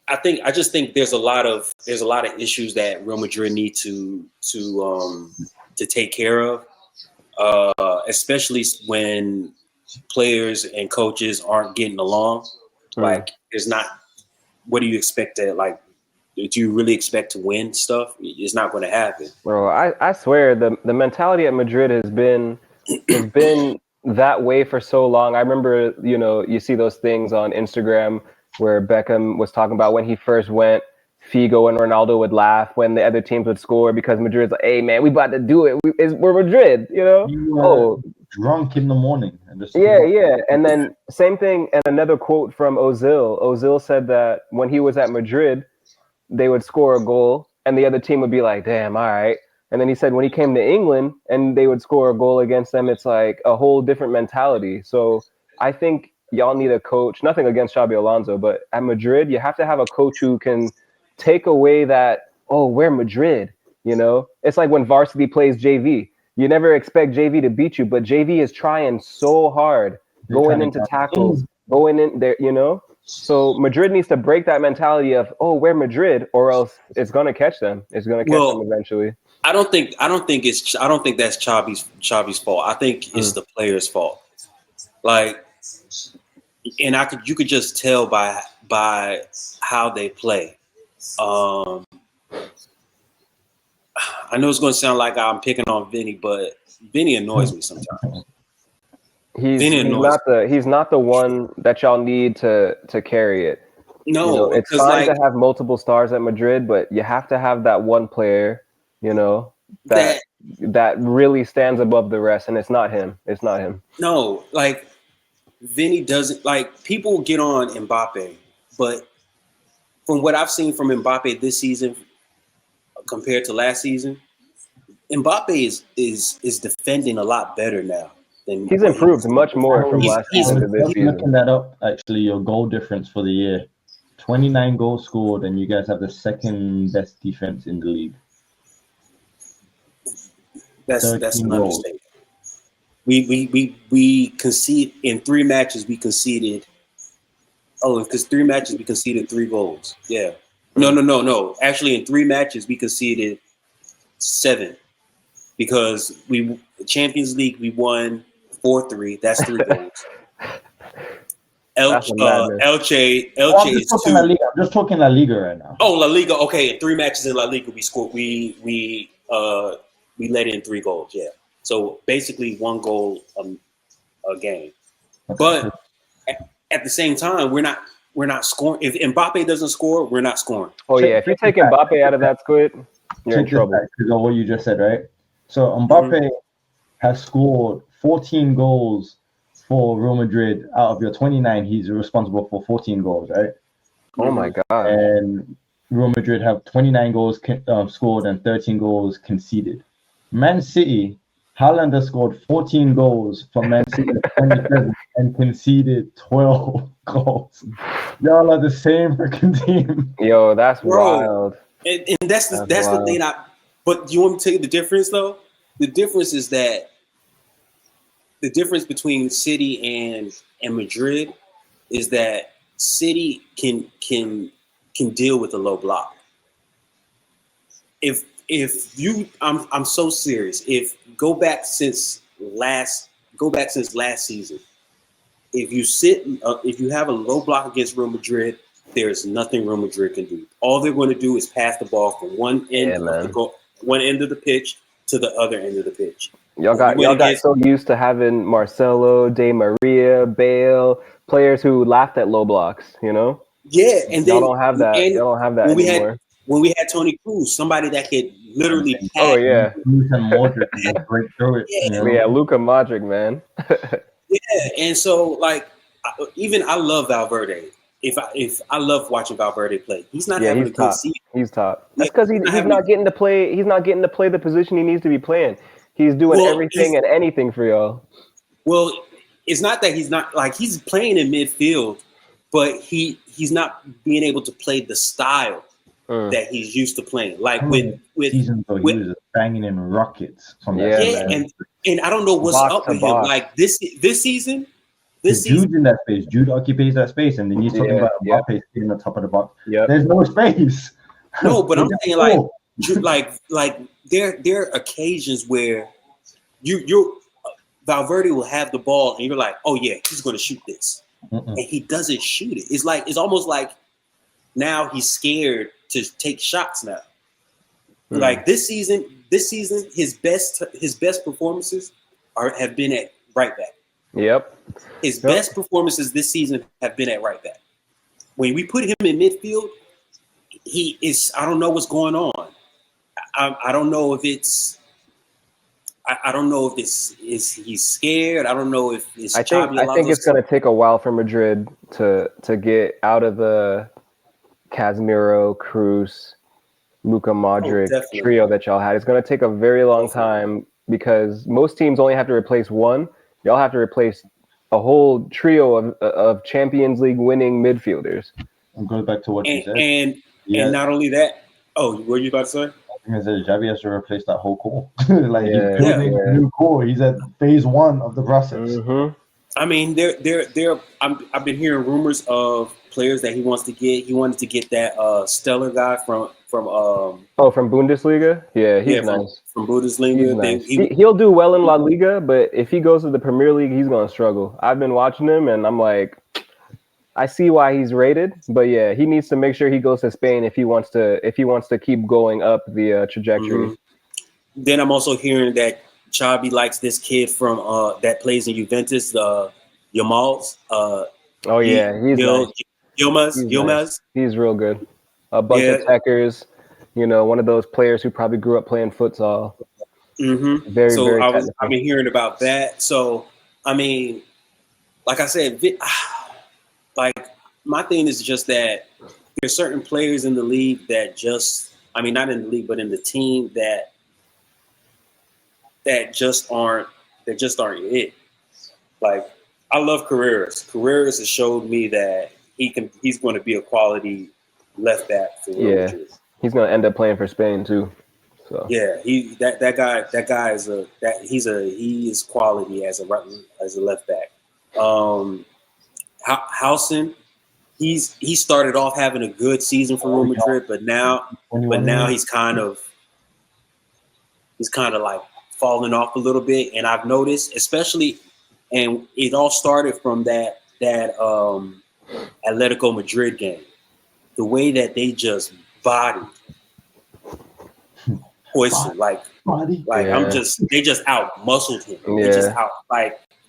S3: I just think there's a lot of issues that Real Madrid need to take care of, especially when players and coaches aren't getting along. Like, there's not. What do you expect to like? Do you really expect to win stuff? It's not going to happen.
S2: Bro, I swear the mentality at Madrid has been that way for so long. I remember, you see those things on Instagram where Beckham was talking about when he first went, Figo and Ronaldo would laugh when the other teams would score because Madrid's like, hey, man, we about to do it. We're Madrid,
S4: You drunk in the morning.
S2: Yeah. And then same thing, and another quote from Ozil. Ozil said that when he was at Madrid, they would score a goal and the other team would be like, damn, all right. And then he said when he came to England and they would score a goal against them, it's like a whole different mentality. So I think y'all need a coach, nothing against Xabi Alonso, but at Madrid, you have to have a coach who can take away that, oh, we're Madrid, It's like when varsity plays JV. You never expect JV to beat you, but JV is trying so hard, going into tackles, going in there, So Madrid needs to break that mentality of, oh, we're Madrid, or else it's gonna catch them. It's gonna catch them eventually.
S3: I don't think that's Xabi's fault. I think it's the players' fault. Like, and you could just tell by how they play. I know it's gonna sound like I'm picking on Vinny, but Vinny annoys me sometimes.
S2: He's not the one that y'all need to carry it.
S3: No,
S2: it's fine to have multiple stars at Madrid, but you have to have that one player, that really stands above the rest, and it's not him.
S3: No, like Vinny doesn't like people get on Mbappe, but from what I've seen from Mbappe this season compared to last season, Mbappe is defending a lot better now.
S2: He's improved much more from last season to this season.
S4: Looking that up, actually, your goal difference for the year, 29 goals scored, and you guys have the second best defense in the league.
S3: That's an understatement. We concede in 3 matches. We conceded. Oh, because 3 matches we conceded 3 goals. Yeah. No. Actually, in 3 matches we conceded 7 because Champions League we won 4-3. That's 3 goals. Elche is 2.
S4: I'm just talking La Liga right now.
S3: Oh, La Liga. Okay, in 3 matches in La Liga we scored. We let in 3 goals. Yeah. So basically 1 goal a game. But at the same time, we're not scoring. If Mbappe doesn't score, we're not scoring.
S2: Oh yeah, if you take Mbappe out of that squid, you're in trouble.
S4: Because of what you just said, right? So Mbappe has scored 14 goals for Real Madrid, out of your 29, he's responsible for 14 goals, right?
S2: Oh my God.
S4: And Real Madrid have 29 goals scored and 13 goals conceded. Man City, Haaland has scored 14 goals for Man City 27 and conceded 12 goals. Y'all are the same freaking team.
S2: Yo, that's wild.
S3: And that's the thing. But you want me to tell you the difference, though? The difference is that the difference between City and Madrid is that City can deal with a low block. If you, I'm so serious. If go back since last season. If you have a low block against Real Madrid, there's nothing Real Madrid can do. All they're going to do is pass the ball from one end of the pitch to the other end of the pitch.
S2: Y'all got so used to having Marcelo, Di Maria, Bale, players who laughed at low blocks, you know?
S3: Yeah, and then
S2: y'all don't have that. Y'all don't have that anymore.
S3: When we had Toni Kroos, somebody that could literally pass.
S2: Oh yeah,
S4: Modric break through it.
S2: Yeah, you know? Luka Modric, man.
S3: Yeah, and so like I love Valverde. If I love watching Valverde play, he's not having a good season.
S2: He's top. That's because he's not getting to play. He's not getting to play the position he needs to be playing. He's doing everything and anything for y'all.
S3: Well, it's not that he's not like he's playing in midfield, but he's not being able to play the style that he's used to playing. Like with
S4: seasons ago, he was banging in rockets from that.
S3: And I don't know what's up with him. Like this season.
S4: Jude's in that space. Jude occupies that space, and then you're talking about Mbappe sitting on top of the box.
S2: Yep.
S4: There's no space.
S3: No, but I'm saying like there are occasions where you Valverde will have the ball and you're like, oh yeah, he's going to shoot this, and he doesn't shoot it. It's almost like now he's scared to take shots now. Like this season, his best performances have been at right back.
S2: Yep.
S3: His best performances this season have been at right back. When we put him in midfield, he is. I don't know what's going on. I don't know if it's. I don't know if he's scared. I don't know if it's.
S2: I think it's going to take a while for Madrid to get out of the Casemiro, Kroos, Luka Modric trio that y'all had. It's going to take a very long time because most teams only have to replace one. Y'all have to replace a whole trio of Champions League winning midfielders.
S4: I'm going back to what you said.
S3: And not only that. Oh, what were you about to say?
S4: I said Xabi has to replace that whole core. He's building a new core. He's at phase 1 of the process.
S2: Mm-hmm.
S3: I mean, I've been hearing rumors of players that he wants to get. He wanted to get that Stellar guy from
S2: Bundesliga. Yeah, he's nice.
S3: From Bundesliga,
S2: nice. He'll do well in La Liga, but if he goes to the Premier League, he's gonna struggle. I've been watching him, and I'm like, I see why he's rated, but yeah, he needs to make sure he goes to Spain if he wants to keep going up the trajectory.
S3: Mm-hmm. Then I'm also hearing that Xabi likes this kid from that plays in Juventus, Yilmaz. Yilmaz.
S2: He's real good. A bunch of techers, one of those players who probably grew up playing futsal.
S3: Mm-hmm.
S2: Very
S3: I've been hearing about that. So I mean, like I said, like my thing is just that there's certain players in the league that not in the league, but in the team that just aren't it. Like I love Carreras. Carreras has showed me that he's going to be a quality left back for Real Madrid.
S2: He's going to end up playing for Spain too. So
S3: yeah, he is quality as a left back. Housen, he started off having a good season for Real Madrid, but now he's kind of like falling off a little bit. And I've noticed, especially, and it all started from that Atletico Madrid game, the way that they just bodied Hoyson, they just out-muscled him.
S2: Yeah.
S3: They just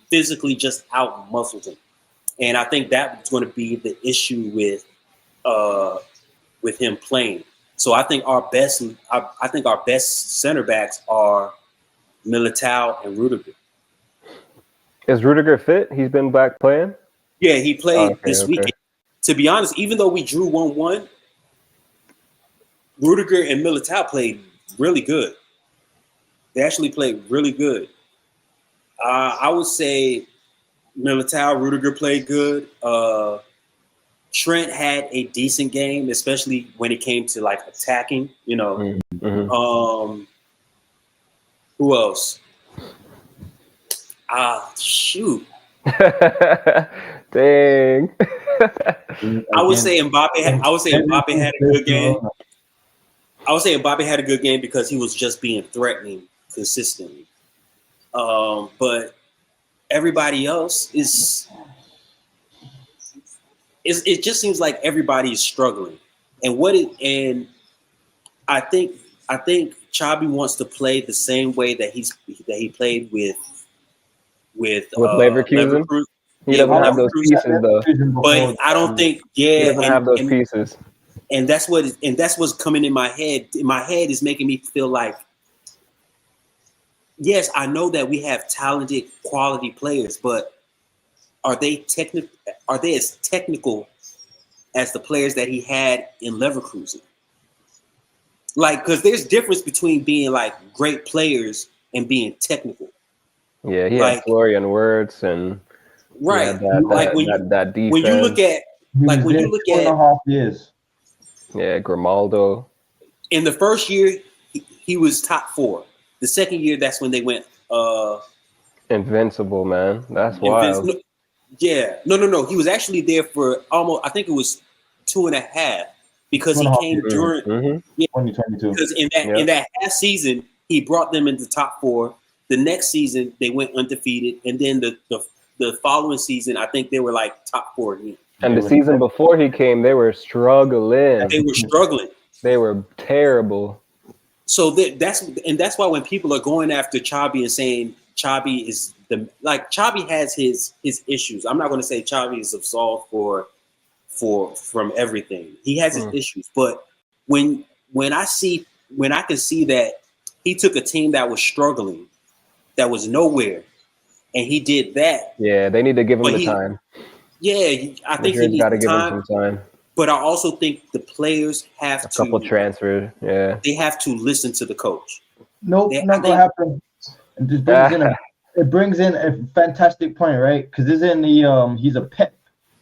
S3: physically just out-muscled him. And I think that's going to be the issue with him playing. So I think our best center backs are Militao and Rudiger.
S2: Is Rudiger fit? He's been back playing?
S3: Yeah, he played this weekend. To be honest, even though we drew 1-1, Rudiger and Militao played really good. They actually played really good. I would say Militao, Rudiger played good. Trent had a decent game, especially when it came to like attacking. You know, who else? Shoot.
S2: Dang.
S3: I would say Mbappe had a good game. I would say Mbappe had a good game because he was just being threatening consistently. But everybody else it just seems like everybody is struggling. And I think Xabi wants to play the same way that he played with
S2: Leverkusen. He doesn't have those pieces though.
S3: But I don't think
S2: he doesn't have those pieces.
S3: And that's what's coming in my head. In my head is making me feel like, yes, I know that we have talented, quality players, but are they as technical as the players that he had in Leverkusen? Like, because there's difference between being like great players and being technical.
S2: Yeah, he had Florian Wirtz and that defense.
S3: When you look at
S4: 2.5 years.
S2: Yeah, Grimaldo.
S3: In the first year, he was top 4. The second year, that's when they went
S2: invincible, man. That's wild.
S3: Yeah, no. He was actually there for almost, I think it was 2.5, because he came during
S4: 2022.
S3: Because in that half season, he brought them into top 4. The next season, they went undefeated, and then the following season, I think they were like top 4 again.
S2: And the season before he came, they were struggling. They were terrible.
S3: So that's why when people are going after Xabi and saying Xabi is Xabi has his issues. I'm not going to say Xabi is absolved from everything. He has his issues, but when I can see that he took a team that was struggling, that was nowhere, and he did that.
S2: Yeah, they need to give him the time.
S3: Yeah, I think he needs
S2: got to give him
S3: time.
S2: some time.
S3: But I also think the players have
S2: a couple transfers. Yeah,
S3: they have to listen to the coach.
S4: Nope, not gonna happen. It brings in a fantastic point, right? Because this is in the he's a Pep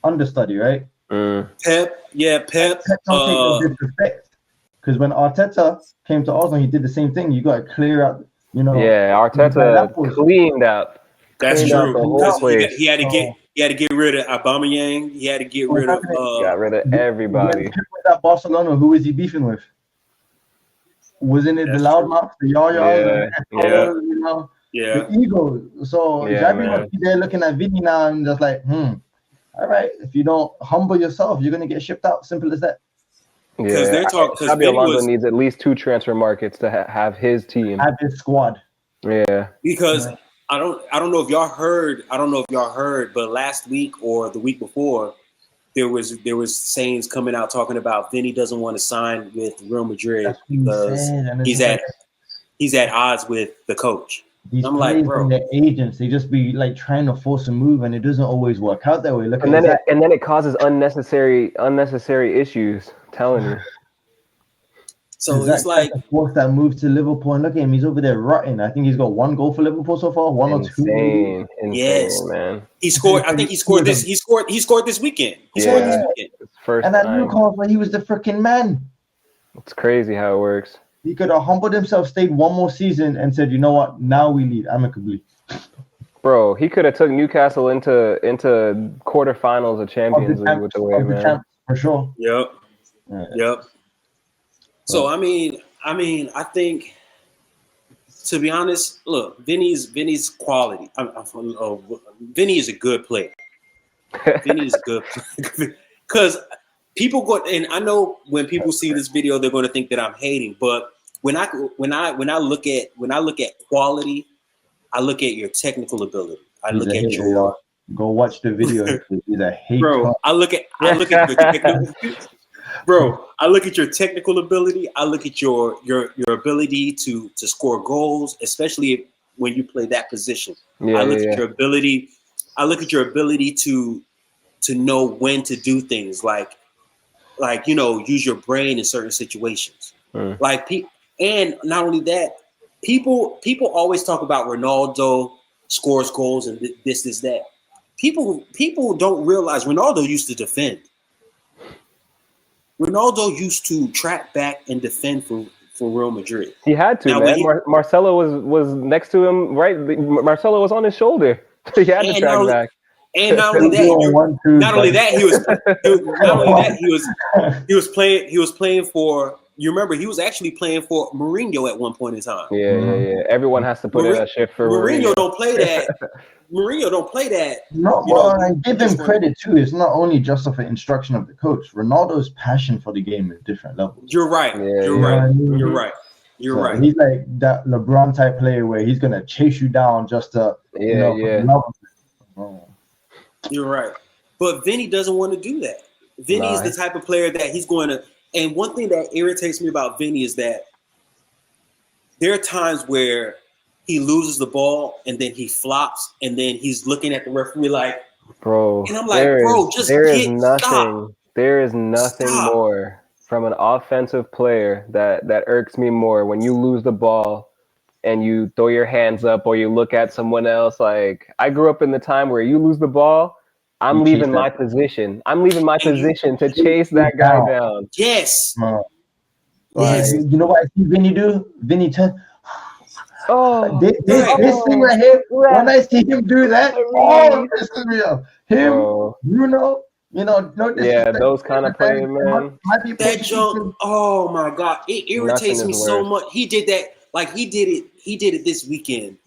S4: understudy, right?
S3: Pep.
S4: Pep don't take no disrespect. Because when Arteta came to Arsenal, he did the same thing. You got to clear out,
S2: Yeah, Arteta cleaned up.
S3: That's true. He had to get rid of Aubameyang. He had to get rid of.
S2: Got rid of everybody.
S4: That Barcelona, who is he beefing with? Wasn't it the loudmouth, the yaya? The ego. So Xabi must be there looking at Vinny now and just like, all right, if you don't humble yourself, you're gonna get shipped out. Simple as that.
S3: Because they're talking.
S2: Xabi Alonso needs at least 2 transfer markets to have his team,
S4: have his squad.
S2: Yeah.
S3: Because I don't know if y'all heard. But last week or the week before, there was sayings coming out talking about Vinny doesn't want to sign with Real Madrid because he's at odds with the coach. I'm like, bro,
S4: their agents, they just be like trying to force a move, and it doesn't always work out that way.
S2: And then it causes unnecessary issues. I'm telling you.
S3: So it's like
S4: force that move to Liverpool, and look at him, he's over there rotting. I think he's got 1 goal for Liverpool so far, 1 or 2.
S2: Insane,
S3: yes,
S2: man.
S3: He scored. I think he scored this. He scored this weekend. He scored this weekend.
S4: And at Newcastle, he was the freaking man.
S2: It's crazy how it works.
S4: He could have humbled himself, stayed 1 more season, and said, "You know what? Now we lead amicably."
S2: Bro, he could have took Newcastle into quarterfinals of Champions League with the way, man.
S4: For sure.
S3: Yep. So I mean, I think, to be honest, look, Vinny's quality. Vinny is a good player. Vinny is a good player. Because people go, and I know when people see this video, they're going to think that I'm hating. But when I look at quality, I look at your technical ability. I look at your.
S4: Go watch the video. He's a hater.
S3: Bro, I look at your technical. Bro, I look at your technical ability. I look at your ability to score goals, especially when you play that position. I look at your ability I look at your ability to know when to do things, like use your brain in certain situations. And not only that, people always talk about Ronaldo scores goals and this, that. People don't realize Ronaldo used to defend. Ronaldo used to track back and defend for Real Madrid.
S2: He had to, now, man. Marcelo was next to him, right? Marcelo was on his shoulder. He had to track back.
S3: And not only that, he was playing for. You remember, he was actually playing for Mourinho at one point in time.
S2: Yeah. Everyone has to put in a shift for
S3: Mourinho. Don't play that. Mourinho don't play that.
S4: I give him credit too. It's not only just of an instruction of the coach. Ronaldo's passion for the game is different levels.
S3: You're right. You're right. You're right.
S4: He's like that LeBron type player where he's gonna chase you down just to
S3: You're right. But Vinny doesn't want to do that. Vinny is the type of player that he's going to. And one thing that irritates me about Vinny is that there are times where he loses the ball and then he flops and then he's looking at the referee like,
S2: bro.
S3: And I'm like, bro, stop.
S2: There is nothing more from an offensive player that irks me more when you lose the ball and you throw your hands up or you look at someone else. Like, I grew up in the time where you lose the ball, I'm leaving my position. I'm leaving my position to chase that guy down.
S3: Yes.
S4: Yes. You know what I see Vinny do? Vinny turn.
S2: Oh,
S4: this thing right here. When I see him do that, this is real. Bruno.
S3: Those kind of players, man. That junk. Oh my God, it irritates me so much. He did that. Like he did it this weekend.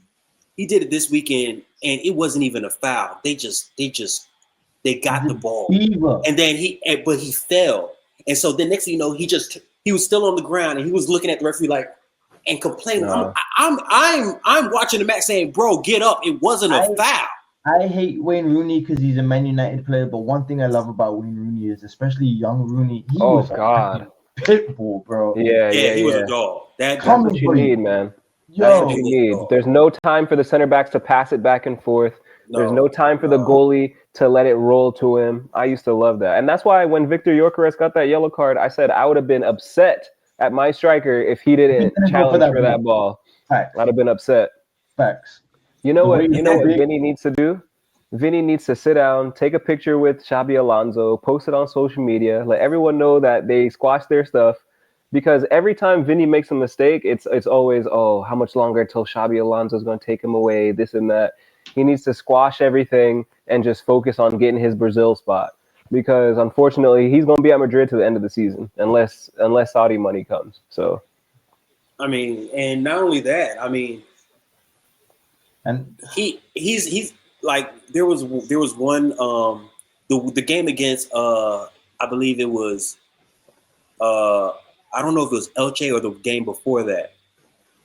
S3: He did it this weekend, and it wasn't even a foul. They got the ball, and then he fell, and so the next thing you know, he was still on the ground, and he was looking at the referee like and complaining. No. I'm watching the match saying, "Bro, get up! It wasn't a foul."
S4: I hate Wayne Rooney because he's a Man United player, but one thing I love about Wayne Rooney is, especially young Rooney, he was a pit bull, bro.
S3: Yeah, he was a dog.
S2: That's what you need, man. That's what you need. There's no time for the center backs to pass it back and forth. There's no time for the goalie to let it roll to him. I used to love that. And that's why when Victor Gyökeres got that yellow card, I said I would have been upset at my striker if he didn't challenge for that ball. Facts. I'd have been upset.
S4: Facts.
S2: You know what Vinny needs to do? Vinny needs to sit down, take a picture with Xabi Alonso, post it on social media, let everyone know that they squashed their stuff. Because every time Vinny makes a mistake, it's always, how much longer until Xabi Alonso is going to take him away, this and that. He needs to squash everything and just focus on getting his Brazil spot. Because unfortunately, he's going to be at Madrid to the end of the season, unless Saudi money comes. So,
S3: I mean, and not only that, I mean,
S4: and
S3: he's like there was one the game against I believe it was I don't know if it was Elche or the game before that.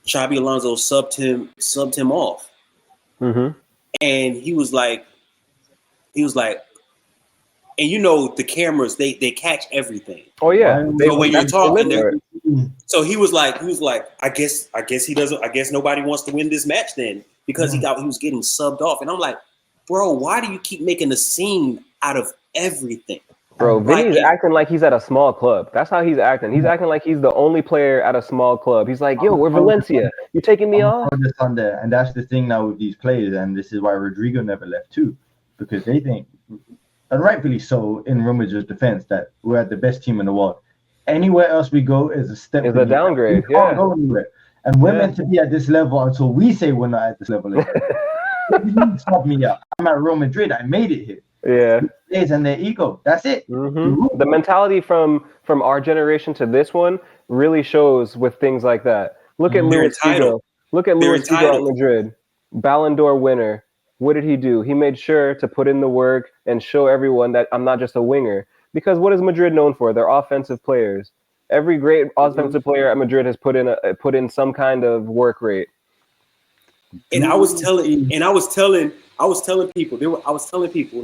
S3: Xabi Alonso subbed him off.
S2: Mm-hmm.
S3: And he was like, and the cameras, they catch everything.
S2: Oh yeah.
S3: So when you're talking, so he was like, I guess nobody wants to win this match then because he was getting subbed off. And I'm like, bro, why do you keep making a scene out of everything?
S2: Bro, Vinny's acting like he's at a small club. That's how he's acting. He's acting like he's the only player at a small club. He's like, yo, we're Valencia. You taking me off?
S4: And that's the thing now with these players, and this is why Rodrigo never left too, because they think, and rightfully so, in Real Madrid's defense, that we're at the best team in the world. Anywhere else we go is a step.
S2: It's a downgrade.
S4: We can't go anywhere. And we're meant to be at this level until we say we're not at this level. You stop me up. I'm at Real Madrid. I made it here.
S2: Yeah.
S4: And their ego. That's it.
S2: Mm-hmm. The mentality from our generation to this one really shows with things like that. Look at Luis Figo. Look at Luis Figo at Madrid. Ballon d'Or winner. What did he do? He made sure to put in the work and show everyone that I'm not just a winger. Because what is Madrid known for? They're offensive players. Every great offensive player at Madrid has put in some kind of work rate.
S3: And I was telling people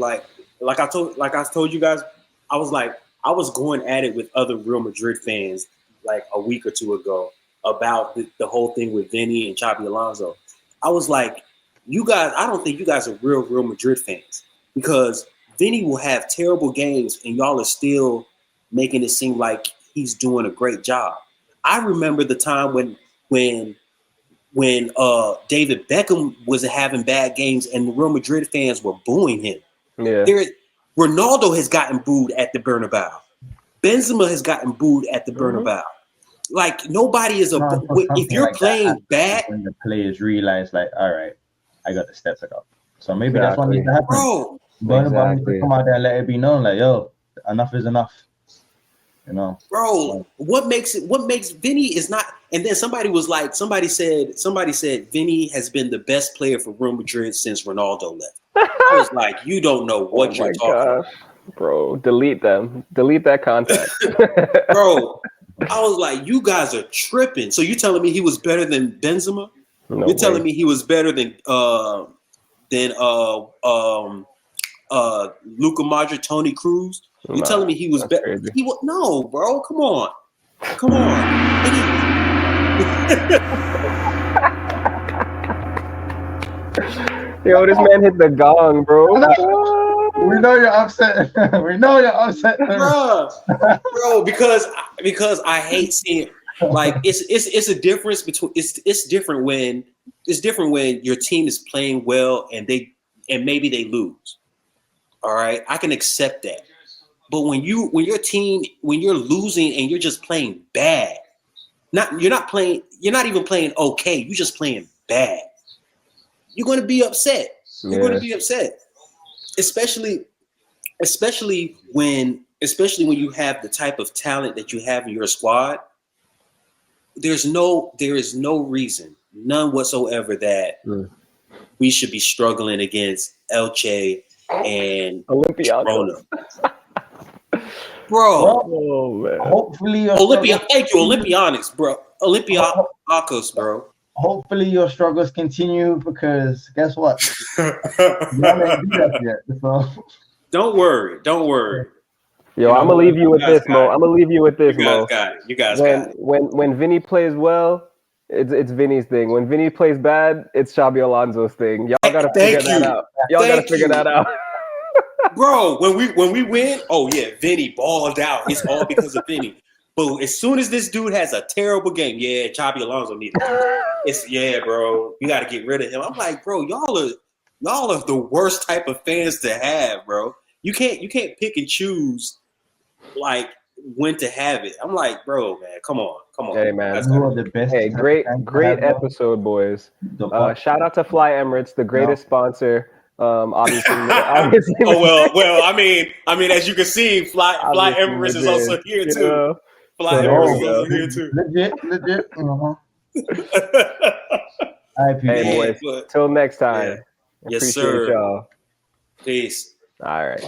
S3: like I told you guys, I was going at it with other Real Madrid fans like a week or two ago about the whole thing with Vinny and Xabi Alonso. I was like, you guys, I don't think you guys are Real Madrid fans because Vinny will have terrible games and y'all are still making it seem like he's doing a great job. I remember the time when David Beckham was having bad games and the Real Madrid fans were booing him.
S2: Yeah.
S3: Ronaldo has gotten booed at the Bernabeu. Benzema has gotten booed at the Bernabeu. Like nobody is if you're playing bad,
S4: when the players realize, like, all right, I got to step it up. So maybe that's what needs to happen.
S3: Bro,
S4: Bernabeu needs to come out there and let it be known, like, yo, enough is enough. You know,
S3: bro. What makes Vinny is not? And then somebody said Vinny has been the best player for Real Madrid since Ronaldo left. I was like, you don't know what you're talking about.
S2: Bro, delete them. Delete that contact.
S3: Bro, I was like, you guys are tripping. So you're telling me he was better than Benzema?
S2: No
S3: You're telling me he was better than Luka Modric, Tony Cruz? You're telling me he was better? No, bro. Come on.
S2: Yo, this man hit the gong, bro.
S4: We know you're upset.
S3: Bro, because I hate seeing like it's a difference between it's different when your team is playing well and maybe they lose. All right, I can accept that. But when you're losing and you're just playing bad, you're not even playing okay, you're just playing bad. You're going to be upset. You're going to be upset. Especially when you have the type of talent that you have in your squad. There is no reason, none whatsoever, that we should be struggling against Elche and
S2: Olympiacos.
S3: Bro,
S2: oh man.
S4: Hopefully,
S3: thank you, Olympiacos, bro. Olympiacos, bro.
S4: Hopefully your struggles continue because guess what? You haven't do that yet. So.
S3: Don't worry.
S2: Yo, I'm gonna leave you with this, Mo.
S3: You guys got it.
S2: When Vinny plays well, it's Vinny's thing. When Vinny plays bad, it's Xabi Alonso's thing. Y'all gotta figure that out.
S3: Bro, when we win, oh yeah, Vinny balled out. It's all because of Vinny. But as soon as this dude has a terrible game, yeah, Xabi Alonso needs it. Bro, you got to get rid of him. I'm like, bro, y'all are the worst type of fans to have, bro. You can't pick and choose like when to have it. I'm like, bro, man, come on.
S2: Hey man,
S4: the best.
S2: Hey, great episode, boys. Shout out to Fly Emirates, the greatest sponsor. Obviously.
S3: well. I mean, as you can see, Fly Emirates is also here too.
S2: Know?
S3: Fly Emirates is also here too.
S4: Legit.
S2: Hey boys, till next time.
S3: Yeah. Yes,
S2: Appreciate
S3: sir.
S2: y'all.
S3: Peace.
S2: All right.